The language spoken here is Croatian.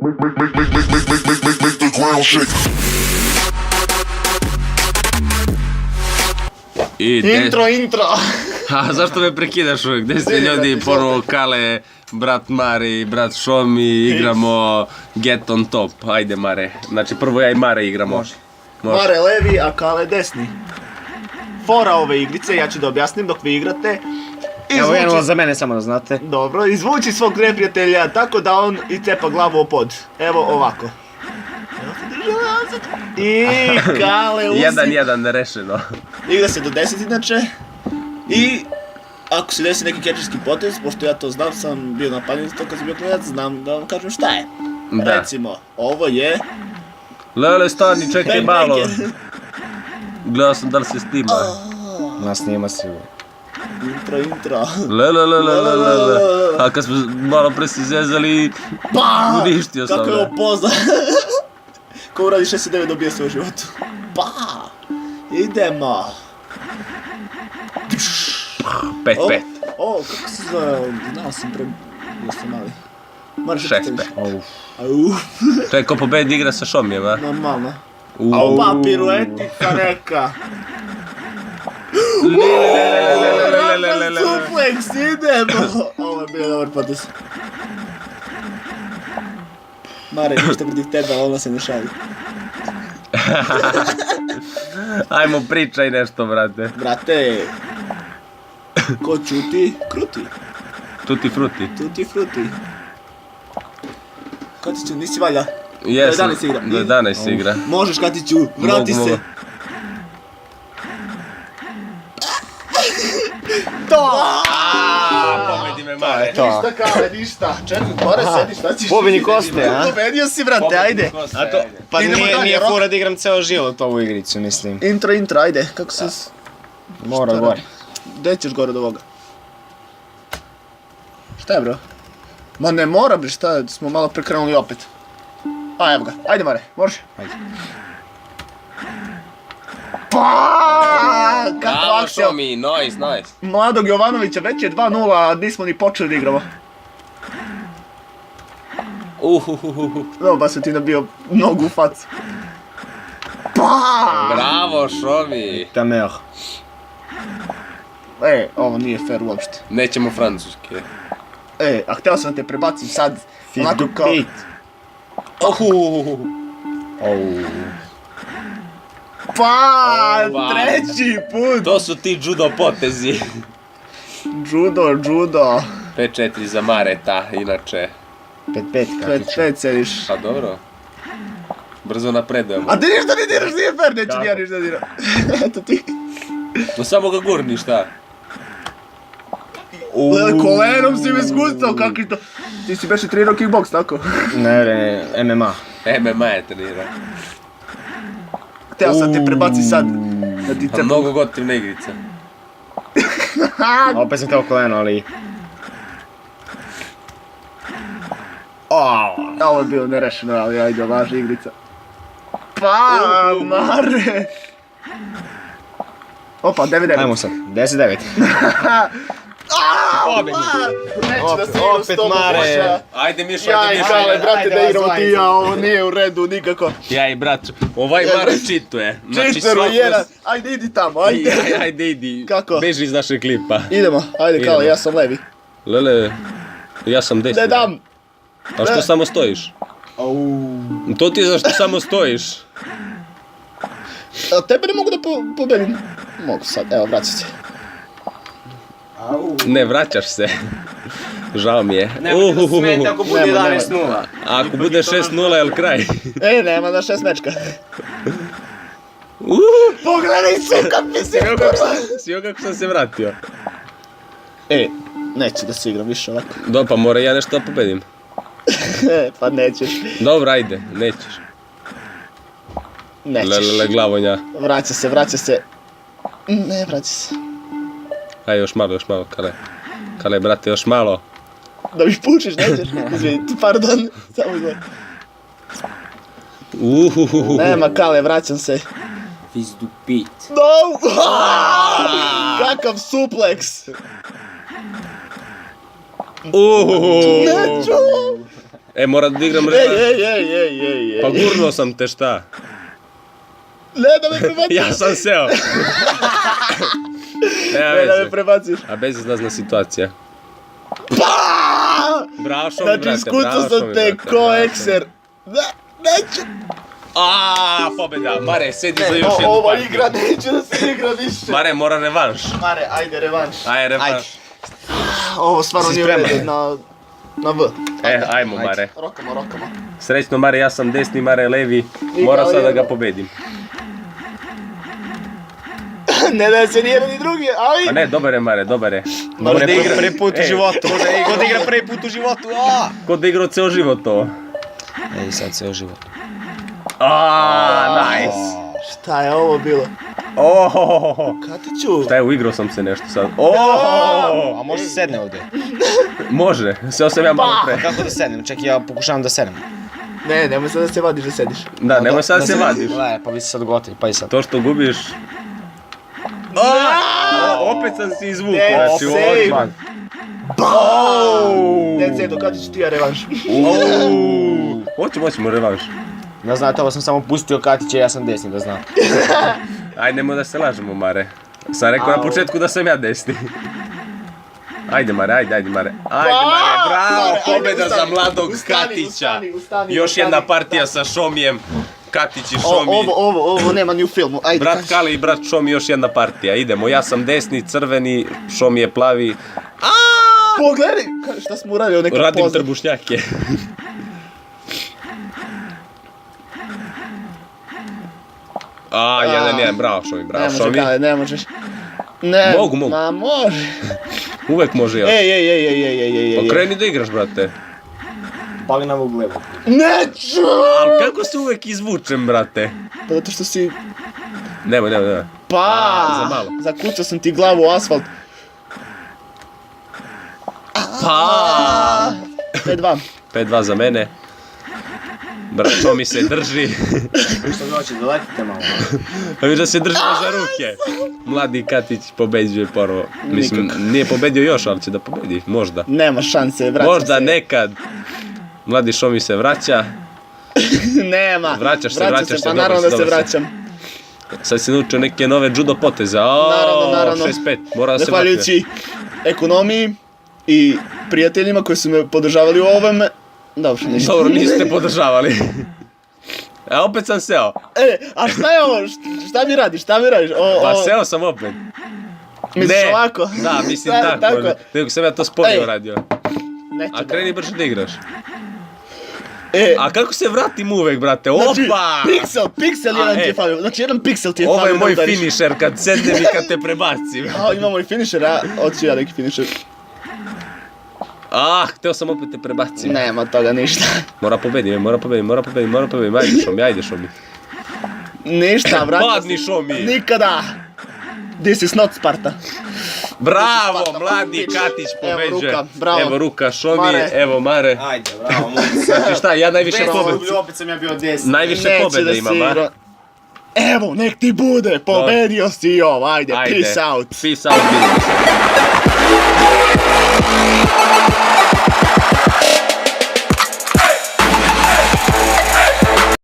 Make the ground shake. Intro. A zašto me prekidaš uvijek? Gdje ste ljudi, ponovo Kale, brat Mare i brat Šomi, igramo Get on Top. Ajde Mare, znači prvo ja i Mare igramo. Može. Mare levi, a Kale desni. Fora ove igrice, ja ću da objasnim dok vi igrate. Evo jedno za mene samo da znate. Dobro, izvuči svog neprijatelja tako da on i cepa glavu o pod. Evo ovako. I Kale uzi. 1-1 rešeno. Igra se do 10 inače. I ako se desi neki catcherski potez, pošto ja to znam, sam bio napadnut to kad sam bio klinac, znam da vam kažem šta je. Da. Recimo, ovo je... Lele, stani, čekaj Bang malo. Banger. Gledao sam da li se snima. Nas snima sigurno. Intro. Lele. A kad smo malo pre se zezali, Pa! uništio sam. Kako je ovo poza? Ko uradi 69 dobije sve u životu. Pa! Idemo. 5-5. O, kako se zove? Znao sam pre... Ja sam mali. Moraš 6-5. Au. To je ko pobedi igra sa Šomijem, a? Normalno. Opa, piruetica neka. Lele. Suplex, idemo! Ovo je bio dobar potez. Mare, ništa protiv tebe, ali ona se ne šali. Ajmo pričaj nešto, brate. Brate, ko čuti, kruti. Tutti frutti. Tuti fruti. Katiću, nisi valja? Jesam, Do 11 igra. do 11 se igra. Možeš, Katiću, vrati Mogu. se. To! Pobedi me Mare. To. Ništa Kale, ništa. Čekaj, gore sedi, šta ćeš? Pobjednik ostaje, a? Pobedio si, brate, ajde. A to, pa Idemo dalje, nije Rok. fora da igram ceo život ovu igricu, mislim. Intro, ajde, kako se... Mora Šta gore. Gdje ćeš gore od ovoga? Šta je, bro? Ma ne mora, bre, šta je, smo malo prekrenuli opet. A, evo ga, ajde Mare, može? Ajde. Pa, kako Bravo akcija. Šomi, nice. Mladog Jovanovića, već je 2-0, a nismo ni počeli da igramo. No, ba se ti nabio nogu u facu. Pa! Bravo Šomi. Ta mer. Ovo nije fair uopšte. Nećemo francuski. A htio sam da te prebacim sad, Fils onako du kao... pit. Pa, Ova. treći put! To su ti judo potezi. Judo. 5-4 za Mareta, inače. 5-5 Katiću. Pet sediš. Pa dobro. Brzo napredujemo. A ti ništa ne diraš, nije fair, neću ni ja ništa diram. Eto ti. No samo ga gurni, šta? Kolenom si me skusao, kakvi to... Ti si beše trenirao kickboks, tako? Ne, MMA. MMA je trenira. Htio sam te prebaci sad. Da ti Pa te... mnogo gotivna igrica. A opet sam teo koleno, ali... Ovo je bilo nerešeno, ali ajde, važna igrica. Pa, Mare! Opa, 9-9. Ajmo sad, 10-9. Pobjednik! Neću da se igram s opet tobom, Mare. Boša. Ajde Mišo, Ja i Kale, brate, Ajde, da igramo vas ti i ja, ovo nije u redu nikako. Ja i brat, ovaj Mare čituje. Čitveru jedan, ajde idi tamo, ajde. Ajde idi, Kako? beži iz našeg klipa. Idemo, ajde Kale, ja sam levi. Lele, ja sam desni. Ne dam! A što samo stojiš? To ti je zašto samo stojiš. A tebe ne mogu da pobedim. Mogu sad, evo, vraćam se. Ne, vraćaš se. Žao mi je. ako bude Nema. 11-0. Ako bude 6-0, jel kraj? Nema na 6 mečka. Pogledaj se kad mi se... Sio kako sam se vratio. Neću da se igram više ovako. Pa mora ja nešto da pobedim. Pa nećeš. Dobro, ajde, nećeš. Nećeš. Lele, glavonja. Vraća se. Ne, vraća se. Ajde, još malo, Kale. Kale, brate, još malo. Da mi pučiš, nećeš? Izvini, pardon. Samo izvoli. Nema Kale, vraćam se. Fils du pit. No! Kakav suplex! Neću! Mora da igram Ej, revanš. ej. Pa gurnuo sam te šta? Ne da me prebaciš. Ja sam seo. Nema Ne da me veze. prebaciš. A bezizlazna situacija. Pa! Bravo Šomi, Znači, brate, iskucao bravo sam Šomi, te brate, ko bravo, ekser. Neću. Pobjeda. Mare, sedi za Ne, još jednu ova partiju. igra neće da se igra više. Mare, mora revanš. Mare, ajde, revanš. Ajde, revanš. Ovo stvarno Si nije spreman? uredu na V. Ajmo Mare. Rokamo. Srećno Mare, ja sam desni, Mare je levi. Moram sad da ga pobedim. Ne da se nijedan ni drugi, ali... Pa ne, dobar je Mare, dobar je. Možda igra Prvi put u životu. Ko da igra prvi put u životu, Ko da igrao ceo život ovo. Ej, sad ceo život. Nice. Šta je ovo bilo? Ohohoho. Katiću. Šta je, uigrao sam se nešto sad. A može se sedne ovdje? Može, seo sam ja malo pre. Kako da sednem? Ček, ja pokušavam da sednem. Ne, nemoj sad da se vadiš da sediš. Da, nemoj sad da se vadiš. Gledaj, pa vi se sad gotovi, pa i sad. To što gubiš... Opet sam si izvukao, Ne, znači save. ovdje. Ne, Cedo, Katić ti ja revanš. Hoćemo revanš. Ne znate, ovo sam samo pustio Katića, ja sam desni, da znam. Ajde, nemoj da se lažemo, Mare. Sam rekao na početku da sam ja desni. Ajde Mare, ajde Mare. Ajde Mare, bravo, Mare, ajde, pobjeda za ustani. mladog Ustani, Katića. ustani, Još ustani. jedna partija sa Šomijem. Katić i Šomi. Ovo nema ni u filmu. Ajde, Brat kaži. Kali i brat Šomi, još jedna partija. Idemo, ja sam desni, crveni, Šomi je plavi. Pogledaj, šta smo uradili, neka Radim poza. trbušnjake. Jedan, bravo Šomi, Ne bravo može, Šomi. Kale, ne možeš. Ne, Mogu. Ma može. Uvek može još. Ej. Pa kreni da igraš, brate. Pali nam u glebu. Neću! Ali kako se uvek izvučem, brate? Pa zato što si... Nemoj. Pa! Za malo. Zakucao sam ti glavu u asfalt. Pa! 5-2. 5-2 za mene. Brat Šomi se drži. Što znači, doletite malo. Pa viš da se držimo za ruke. Mladi Katić pobeđuje prvo. Mislim, nije pobedio još, ali će da pobedi. Možda. Nema šanse, vraćam Možda se. nekad. Mladi Šomi se vraća. Nema. Vraćaš se, Vraćam vraćaš se, Pa dobro naravno si, da se dobro si. vraćam. Sad si naučio neke nove judo poteze. Naravno. 6-5. Mora da se vrati. Zahvaljujući ekonomiji i prijateljima koji su me podržavali u ovome. Dobro, ništa. Dobro, niste podržavali. A opet sam seo. A šta je ovo? Šta mi radiš? Pa seo sam opet. Misliš ovako? Da, mislim Da, tako. Nego sam ja to sporije radio. Neću A da. kreni brže da igraš. E, A kako se vratim uvek, brate? znači, Opa! piksel jedan ti je falio. Znači, jedan piksel ti je falio. Ovo je da moj udariš. finisher kad sednem i kad te prebacim. A, imamo i finisher, a hoću ja neki finisher. Hteo sam opet te prebacim. Nema toga ništa. Mora pobedim. Ajde Šomi. Ništa, vraćam Padni Šomi. Nikada. This is not Sparta. Bravo, Sparta, mladi bitch. Katić Evo pobeđuje. ruka, bravo. Evo ruka Šomi, Mare. evo Mare. Ajde, bravo, mogu. Znači šta, ja najviše pobjeda. Opet sam ja bio desni. Najviše Neće pobjeda da se imam, a? igra. Evo, nek ti bude, pobedio si i ovo, ajde, peace out. Peace out, vidimo se.